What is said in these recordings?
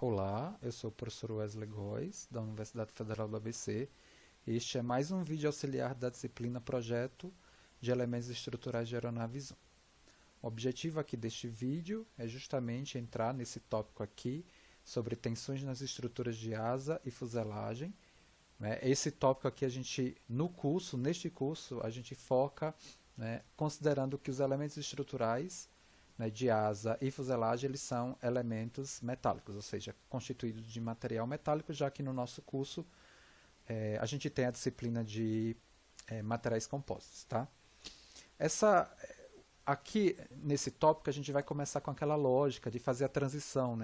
Olá, eu sou o professor Wesley Góes, da Universidade Federal do ABC. Este é mais um vídeo auxiliar da disciplina Projeto de Elementos Estruturais de Aeronaves 1. O objetivo aqui deste vídeo é justamente entrar nesse tópico aqui sobre tensões nas estruturas de asa e fuselagem. Esse tópico aqui neste curso, a gente foca, considerando que os elementos estruturais, de asa e fuselagem, eles são elementos metálicos, ou seja, constituídos de material metálico, já que no nosso curso a gente tem a disciplina de materiais compostos. Tá? Aqui, nesse tópico, a gente vai começar com aquela lógica de fazer a transição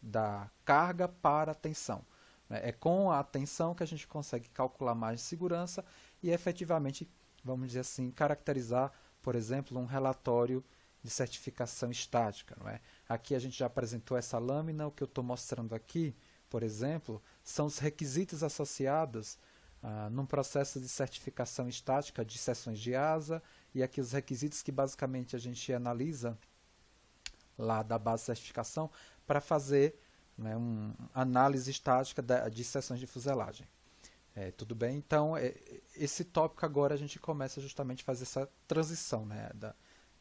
da carga para a tensão. É com a tensão que a gente consegue calcular mais de segurança e efetivamente, vamos dizer assim, caracterizar, por exemplo, um relatório de certificação estática. Não é? Aqui a gente já apresentou essa lâmina, o que eu estou mostrando aqui, por exemplo, são os requisitos associados num processo de certificação estática de seções de asa, e aqui os requisitos que basicamente a gente analisa lá da base de certificação para fazer uma análise estática de seções de fuselagem. Tudo bem? Então, esse tópico agora a gente começa justamente a fazer essa transição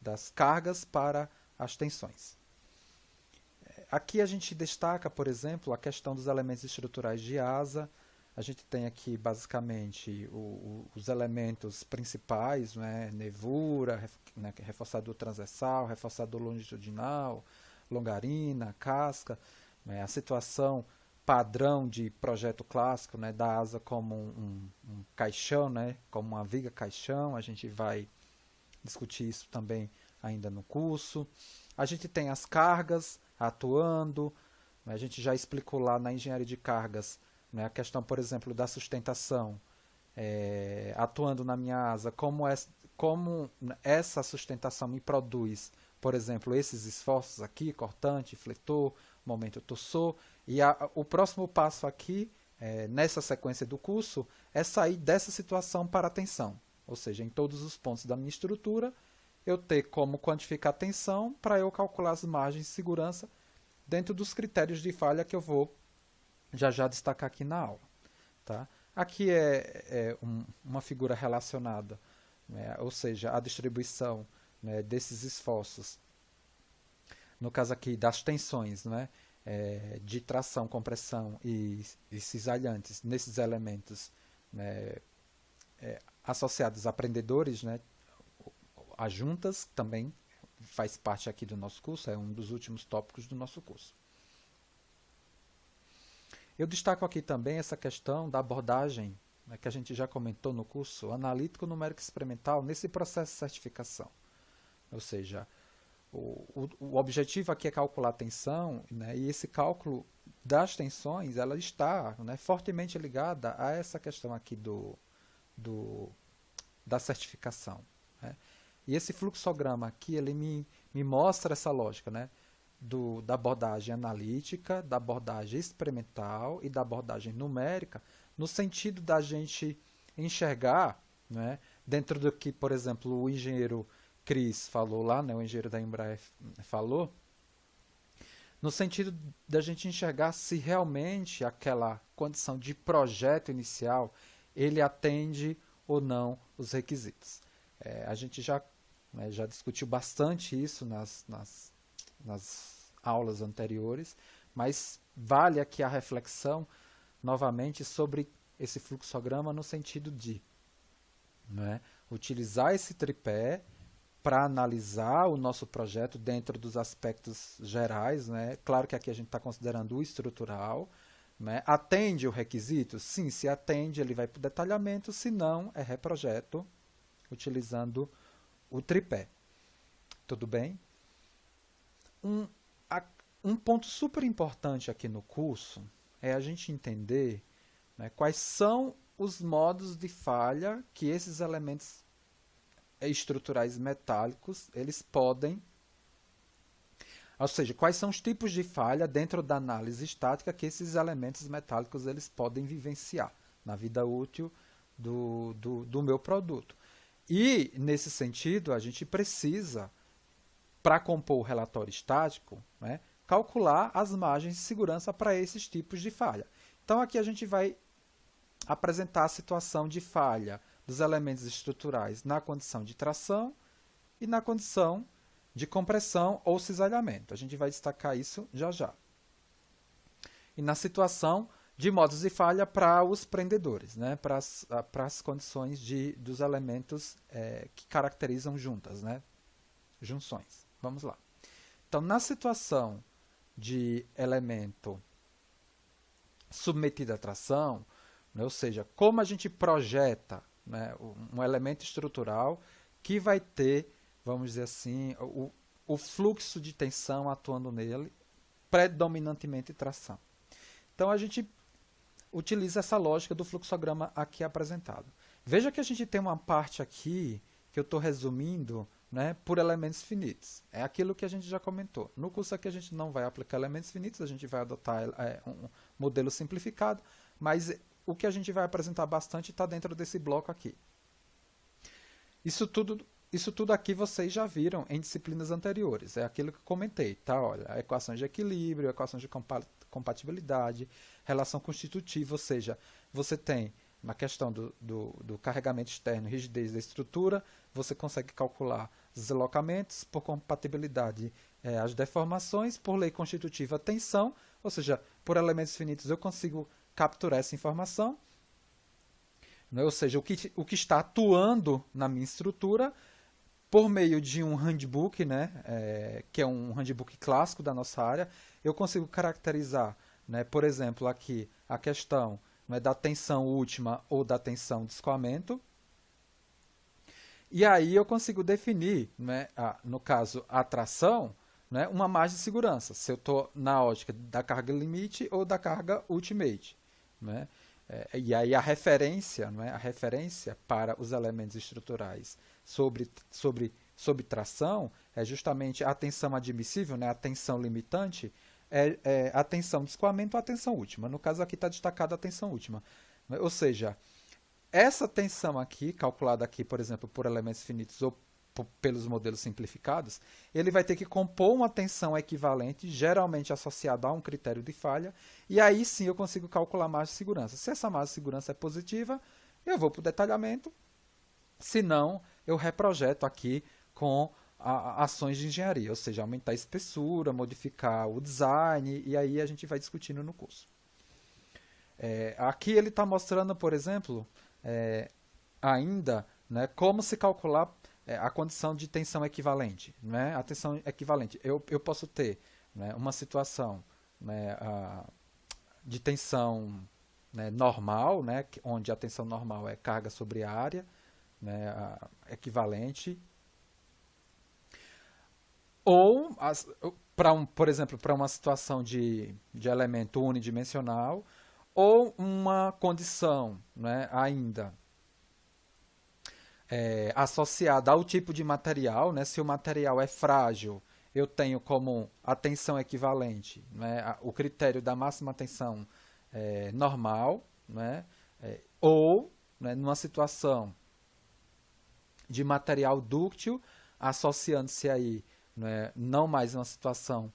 das cargas para as tensões. Aqui a gente destaca, por exemplo, a questão dos elementos estruturais de asa. A gente tem aqui basicamente os elementos principais, nevura, reforçador transversal, reforçador longitudinal, longarina, casca, a situação padrão de projeto clássico, da asa como um caixão, como uma viga caixão. A gente vai discutir isso também ainda no curso. A gente tem as cargas atuando, a gente já explicou lá na engenharia de cargas a questão, por exemplo, da sustentação atuando na minha asa, como essa sustentação me produz, por exemplo, esses esforços aqui, cortante, fletor, momento torsor, e o próximo passo aqui, nessa sequência do curso, é sair dessa situação para a tensão, ou seja, em todos os pontos da minha estrutura, eu ter como quantificar a tensão para eu calcular as margens de segurança dentro dos critérios de falha que eu vou já destacar aqui na aula. Tá? Aqui uma figura relacionada, ou seja, a distribuição desses esforços, no caso aqui das tensões, de tração, compressão e cisalhantes nesses elementos associados a prendedores, as juntas também faz parte aqui do nosso curso, é um dos últimos tópicos do nosso curso. Eu destaco aqui também essa questão da abordagem, que a gente já comentou no curso, analítico, numérico experimental, nesse processo de certificação. Ou seja, o objetivo aqui é calcular a tensão, e esse cálculo das tensões ela está fortemente ligada a essa questão aqui da certificação. E esse fluxograma aqui ele me mostra essa lógica, da abordagem analítica, da abordagem experimental e da abordagem numérica, no sentido da gente enxergar, dentro do que, por exemplo, o engenheiro Cris falou lá, o engenheiro da Embraer falou, no sentido da gente enxergar se realmente aquela condição de projeto inicial ele atende ou não os requisitos. A gente já discutiu bastante isso nas aulas anteriores, mas vale aqui a reflexão novamente sobre esse fluxograma no sentido de utilizar esse tripé para analisar o nosso projeto dentro dos aspectos gerais. Claro que aqui a gente está considerando o estrutural. Atende o requisito? Sim, se atende, ele vai para o detalhamento, se não, é reprojeto, utilizando o tripé. Tudo bem? Um ponto super importante aqui no curso é a gente entender quais são os modos de falha que esses elementos estruturais metálicos eles podem, ou seja, quais são os tipos de falha dentro da análise estática que esses elementos metálicos eles podem vivenciar na vida útil do meu produto. E, nesse sentido, a gente precisa, para compor o relatório estático, calcular as margens de segurança para esses tipos de falha. Então aqui a gente vai apresentar a situação de falha dos elementos estruturais na condição de tração e na condição de compressão ou cisalhamento. A gente vai destacar isso já já. E na situação de modos de falha para os prendedores, né? Para as condições dos elementos que caracterizam juntas, né? Junções. Vamos lá. Então, na situação de elemento submetido à tração, né? Ou seja, como a gente projeta, né, um elemento estrutural que vai ter, vamos dizer assim, o fluxo de tensão atuando nele, predominantemente tração. Então, a gente utiliza essa lógica do fluxograma aqui apresentado. Veja que a gente tem uma parte aqui que eu estou resumindo, né, por elementos finitos. É aquilo que a gente já comentou. No curso aqui a gente não vai aplicar elementos finitos, a gente vai adotar um modelo simplificado, mas o que a gente vai apresentar bastante está dentro desse bloco aqui. Isso tudo aqui vocês já viram em disciplinas anteriores. É aquilo que eu comentei, tá? Olha, a equação de equilíbrio, a equação de compatibilidade, relação constitutiva, ou seja, você tem na questão do carregamento externo, rigidez da estrutura, você consegue calcular os deslocamentos, por compatibilidade as deformações, por lei constitutiva a tensão, ou seja, por elementos finitos eu consigo capturar essa informação, né? Ou seja, o que está atuando na minha estrutura por meio de um handbook, né, que é um handbook clássico da nossa área, eu consigo caracterizar, né, por exemplo, aqui a questão, né, da tensão última ou da tensão de escoamento. E aí eu consigo definir, né, no caso, a tração, né, uma margem de segurança, se eu estou na ótica da carga limite ou da carga ultimate. Né? E aí a referência, né, a referência para os elementos estruturais sobre tração é justamente a tensão admissível, né, a tensão limitante, a tensão de escoamento ou a tensão última. No caso aqui está destacada a tensão última. Ou seja, essa tensão aqui, calculada aqui, por exemplo, por elementos finitos ou pelos modelos simplificados, ele vai ter que compor uma tensão equivalente, geralmente associada a um critério de falha, e aí sim eu consigo calcular a margem de segurança. Se essa margem de segurança é positiva, eu vou para o detalhamento, se não, eu reprojeto aqui com ações de engenharia, ou seja, aumentar a espessura, modificar o design, e aí a gente vai discutindo no curso. Aqui ele está mostrando, por exemplo, ainda, né, como se calcular a condição de tensão equivalente. Né? A tensão equivalente, eu posso ter, né, uma situação, né, de tensão, né, normal, né, onde a tensão normal é carga sobre área, né, equivalente, ou, por exemplo, para uma situação de elemento unidimensional, ou uma condição, né, ainda associada ao tipo de material, né? Se o material é frágil, eu tenho como a tensão equivalente, né, o critério da máxima tensão normal, né, ou, né, numa situação de material dúctil, associando-se aí, né, não mais uma situação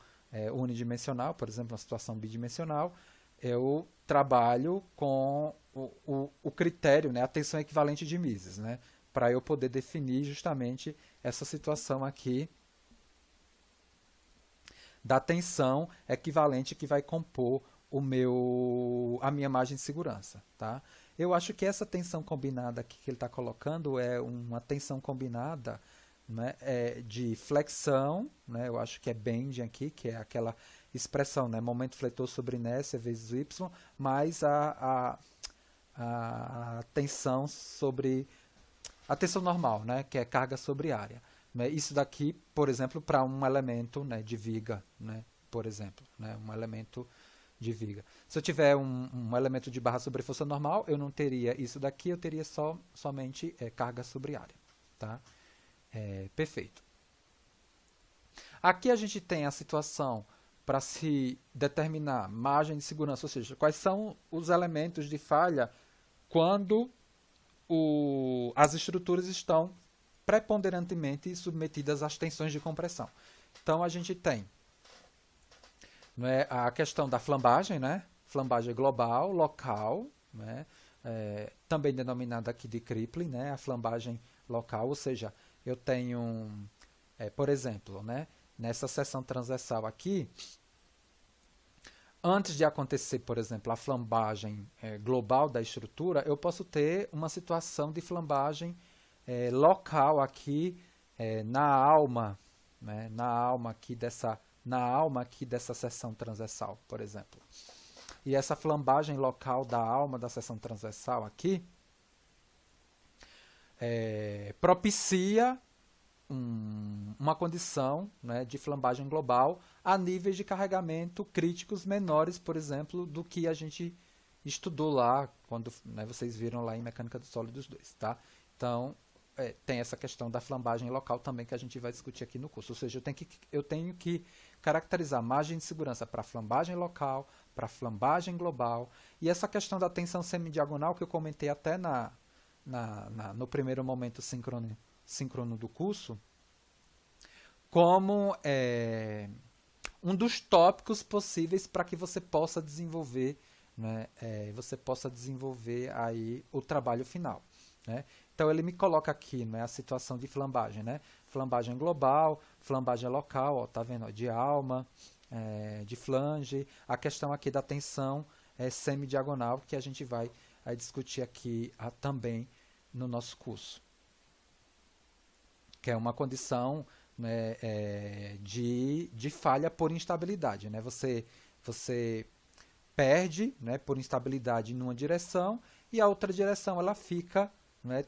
unidimensional, por exemplo, uma situação bidimensional, eu trabalho com o critério, né, a tensão equivalente de Mises, né, para eu poder definir justamente essa situação aqui da tensão equivalente que vai compor a minha margem de segurança. Tá? Eu acho que essa tensão combinada aqui que ele está colocando é uma tensão combinada, né, de flexão, né, eu acho que é bending aqui, que é aquela expressão, né, momento fletor sobre inércia vezes y, mais a tensão sobre a tensão normal, né, que é carga sobre área. Né? Isso daqui, por exemplo, para um elemento, né, de viga, né, por exemplo, né, um elemento de viga. Se eu tiver um elemento de barra sobre força normal, eu não teria isso daqui, eu teria somente carga sobre área. Tá? Perfeito. Aqui a gente tem a situação para se determinar margem de segurança, ou seja, quais são os elementos de falha quando as estruturas estão preponderantemente submetidas às tensões de compressão. Então, a gente tem não é? A questão da flambagem, né? Flambagem global, local, né? Também denominada aqui de crippling, né? A flambagem local, ou seja, eu tenho, por exemplo, né? Nessa seção transversal aqui, antes de acontecer, por exemplo, a flambagem global da estrutura, eu posso ter uma situação de flambagem local aqui na alma, né? Na alma aqui dessa seção transversal, por exemplo. E essa flambagem local da alma da seção transversal aqui propicia uma condição, né, de flambagem global a níveis de carregamento críticos menores, por exemplo, do que a gente estudou lá, quando, né, vocês viram lá em Mecânica dos Sólidos 2. Tá? Então, tem essa questão da flambagem local também que a gente vai discutir aqui no curso. Ou seja, eu tenho que caracterizar margem de segurança para flambagem local, para flambagem global, e essa questão da tensão semidiagonal que eu comentei até no primeiro momento síncrono do curso, como um dos tópicos possíveis para que você possa desenvolver, né, aí o trabalho final. Né? Então ele me coloca aqui, né, a situação de flambagem, né? Flambagem global, flambagem local, ó, tá vendo? De alma, de flange, a questão aqui da tensão semidiagonal que a gente vai discutir aqui também no nosso curso, que é uma condição, né, de falha por instabilidade. Né? Você perde, né, por instabilidade numa direção e a outra direção ela fica, né,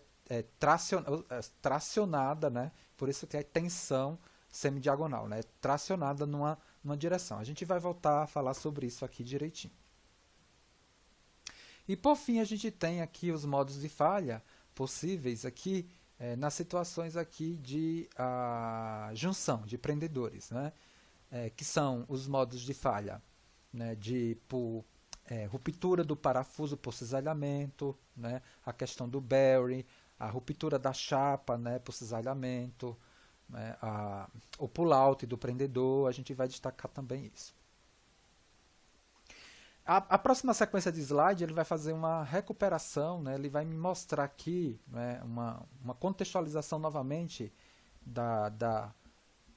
tracionada, né? Por isso que é tensão semidiagonal, né? Tracionada numa direção. A gente vai voltar a falar sobre isso aqui direitinho. E por fim a gente tem aqui os modos de falha possíveis aqui nas situações aqui de junção de prendedores, né? Que são os modos de falha, né? Por ruptura do parafuso por cisalhamento, né? A questão do Berry, a ruptura da chapa, né, por cisalhamento, né, o pull-out do prendedor, a gente vai destacar também isso. A próxima sequência de slide ele vai fazer uma recuperação, né, ele vai me mostrar aqui, né, uma contextualização novamente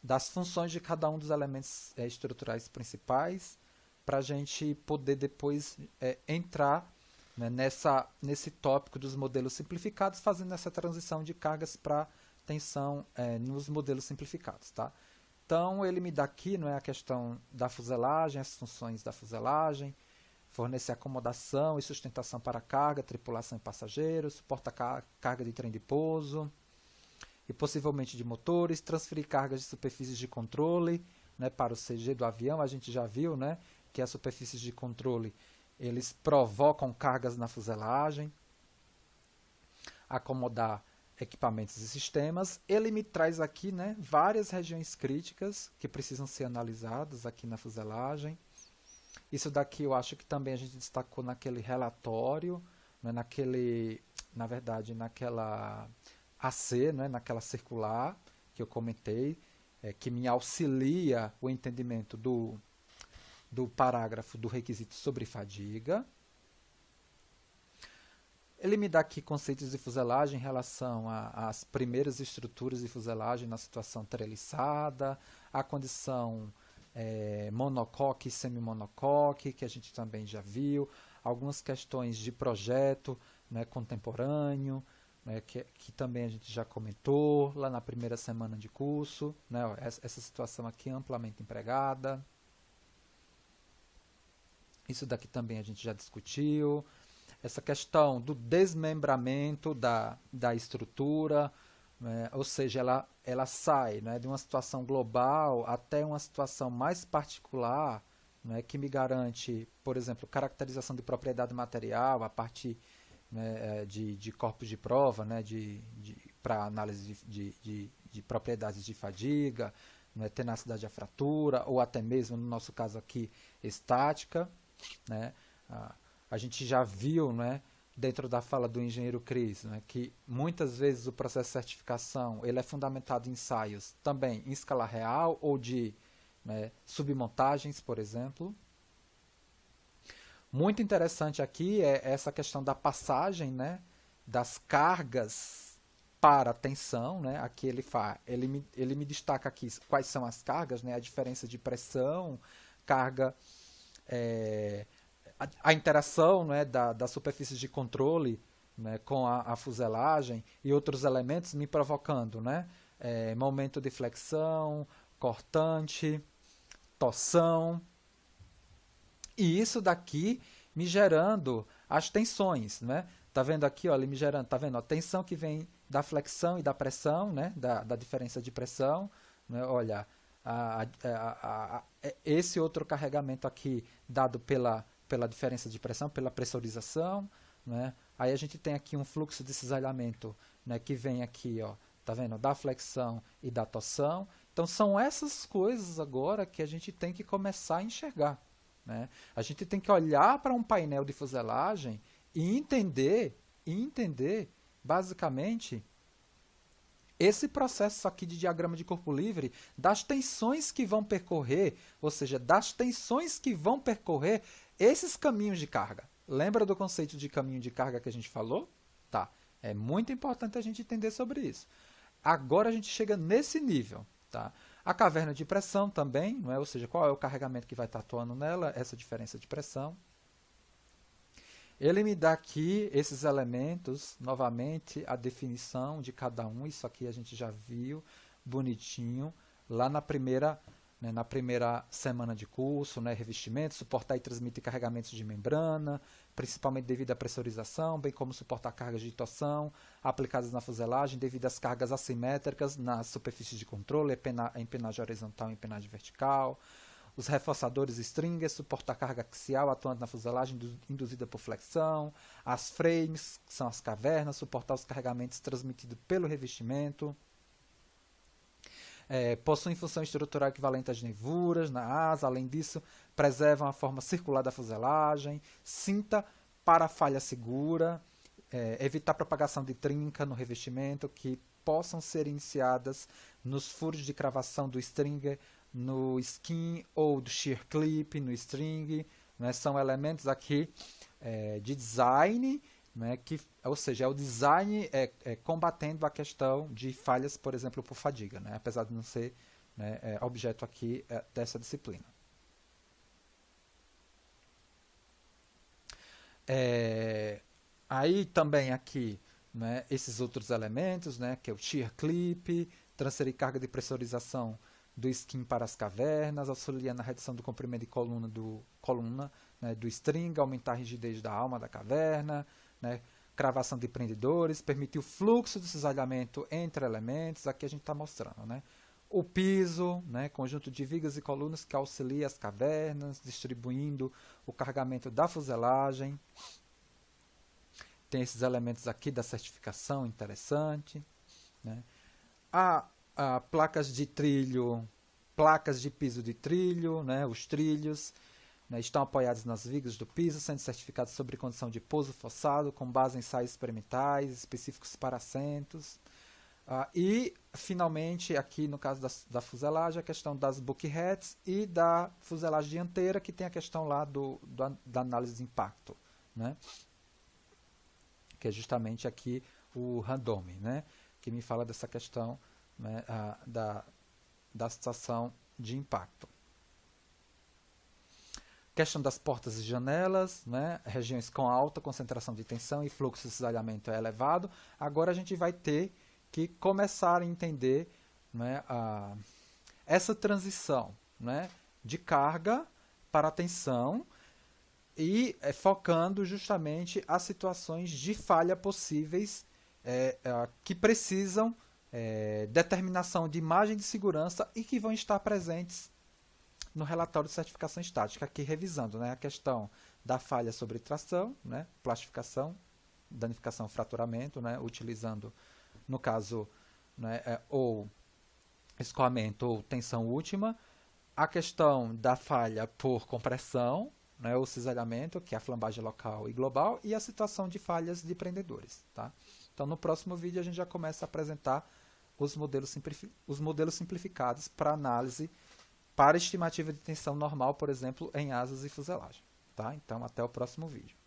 das funções de cada um dos elementos estruturais principais, para a gente poder depois entrar, né, nesse tópico dos modelos simplificados, fazendo essa transição de cargas para tensão nos modelos simplificados. Tá? Então, ele me dá aqui, não é, a questão da fuselagem, as funções da fuselagem, fornecer acomodação e sustentação para carga, tripulação e passageiros, suporta carga de trem de pouso e possivelmente de motores, transferir cargas de superfícies de controle, né, para o CG do avião. A gente já viu, né, que as superfícies de controle eles provocam cargas na fuselagem, acomodar equipamentos e sistemas. Ele me traz aqui, né, várias regiões críticas que precisam ser analisadas aqui na fuselagem. Isso daqui eu acho que também a gente destacou naquele relatório, né, na verdade, naquela AC, né, naquela circular que eu comentei, que me auxilia o entendimento do parágrafo do requisito sobre fadiga. Ele me dá aqui conceitos de fuselagem em relação às primeiras estruturas de fuselagem na situação treliçada, a condição monocoque e semimonocoque, que a gente também já viu, algumas questões de projeto, né, contemporâneo, né, que também a gente já comentou lá na primeira semana de curso, né, essa situação aqui amplamente empregada. Isso daqui também a gente já discutiu. Essa questão do desmembramento da estrutura, né? Ou seja, ela sai, né, de uma situação global até uma situação mais particular, né, que me garante, por exemplo, caracterização de propriedade material a partir, né, de corpos de prova, né, para análise de propriedades de fadiga, né, tenacidade da fratura, ou até mesmo, no nosso caso aqui, estática. Né? A gente já viu, né, dentro da fala do engenheiro Cris, né, que muitas vezes o processo de certificação ele é fundamentado em ensaios também em escala real ou de né, submontagens, por exemplo. Muito interessante aqui é essa questão da passagem, né, das cargas para a tensão, né? Aqui ele me destaca aqui quais são as cargas, né? A diferença de pressão, carga, a interação, né, da superfície de controle, né, com a fuselagem e outros elementos me provocando, né, momento de flexão, cortante, torção, e isso daqui me gerando as tensões, né? Tá vendo aqui, ó, ele me gerando, tá vendo? A tensão que vem da flexão e da pressão, né? Da diferença de pressão, né? Olha, esse outro carregamento aqui dado pela diferença de pressão, pela pressurização, né? Aí a gente tem aqui um fluxo de cisalhamento, né, que vem aqui, ó, tá vendo? Da flexão e da torção. Então são essas coisas agora que a gente tem que começar a enxergar, né? A gente tem que olhar para um painel de fuselagem e entender basicamente esse processo aqui de diagrama de corpo livre, das tensões que vão percorrer, ou seja, das tensões que vão percorrer esses caminhos de carga. Lembra do conceito de caminho de carga que a gente falou? Tá. É muito importante a gente entender sobre isso. Agora a gente chega nesse nível, tá? A caverna de pressão também, não é? Ou seja, qual é o carregamento que vai estar atuando nela, essa diferença de pressão. Ele me dá aqui esses elementos, novamente, a definição de cada um. Isso aqui a gente já viu, bonitinho, lá na primeira semana de curso, né, revestimento, suportar e transmitir carregamentos de membrana, principalmente devido à pressurização, bem como suportar cargas de torção aplicadas na fuselagem devido às cargas assimétricas nas superfícies de controle, empenagem horizontal e empenagem vertical. Os reforçadores stringers, suportar carga axial atuando na fuselagem induzida por flexão. As frames, que são as cavernas, suportar os carregamentos transmitidos pelo revestimento. Possuem função estrutural equivalente às nervuras na asa. Além disso, preservam a forma circular da fuselagem. Cinta para falha segura. Evitar propagação de trinca no revestimento que possam ser iniciadas nos furos de cravação do stringer, no skin ou do shear clip, no string, né? São elementos aqui de design, né? Ou seja, é o design combatendo a questão de falhas, por exemplo, por fadiga, né? Apesar de não ser, né, objeto aqui dessa disciplina. Aí também aqui, né, esses outros elementos, né, que é o shear clip, transferir carga de pressurização do skin para as cavernas, auxiliar na redução do comprimento de coluna, né, do string, aumentar a rigidez da alma da caverna, né, cravação de prendedores, permitir o fluxo de cisalhamento entre elementos. Aqui a gente está mostrando, né, o piso, né, conjunto de vigas e colunas que auxilia as cavernas, distribuindo o carregamento da fuselagem. Tem esses elementos aqui da certificação, interessante, né. Placas de trilho, placas de piso de trilho, né, os trilhos, né, estão apoiados nas vigas do piso, sendo certificados sobre condição de pouso forçado, com base em ensaios experimentais específicos para assentos. E, finalmente, aqui no caso da fuselagem, a questão das bulkheads e da fuselagem dianteira, que tem a questão lá da análise de impacto, né, que é justamente aqui o Randome, né, que me fala dessa questão, né, da situação de impacto. Questão das portas e janelas, né, regiões com alta concentração de tensão e fluxo de cisalhamento elevado. Agora a gente vai ter que começar a entender, né, essa transição, né, de carga para tensão e focando justamente as situações de falha possíveis que precisam determinação de imagem de segurança e que vão estar presentes no relatório de certificação estática, aqui revisando, né, a questão da falha sobre tração, né, plastificação, danificação, fraturamento, né, utilizando, no caso, né, ou escoamento ou tensão última, a questão da falha por compressão, né, ou cisalhamento, que é a flambagem local e global, e a situação de falhas de prendedores. Tá? Então, no próximo vídeo, a gente já começa a apresentar os modelos simplificados para análise para estimativa de tensão normal, por exemplo, em asas e fuselagem. Tá? Então, até o próximo vídeo.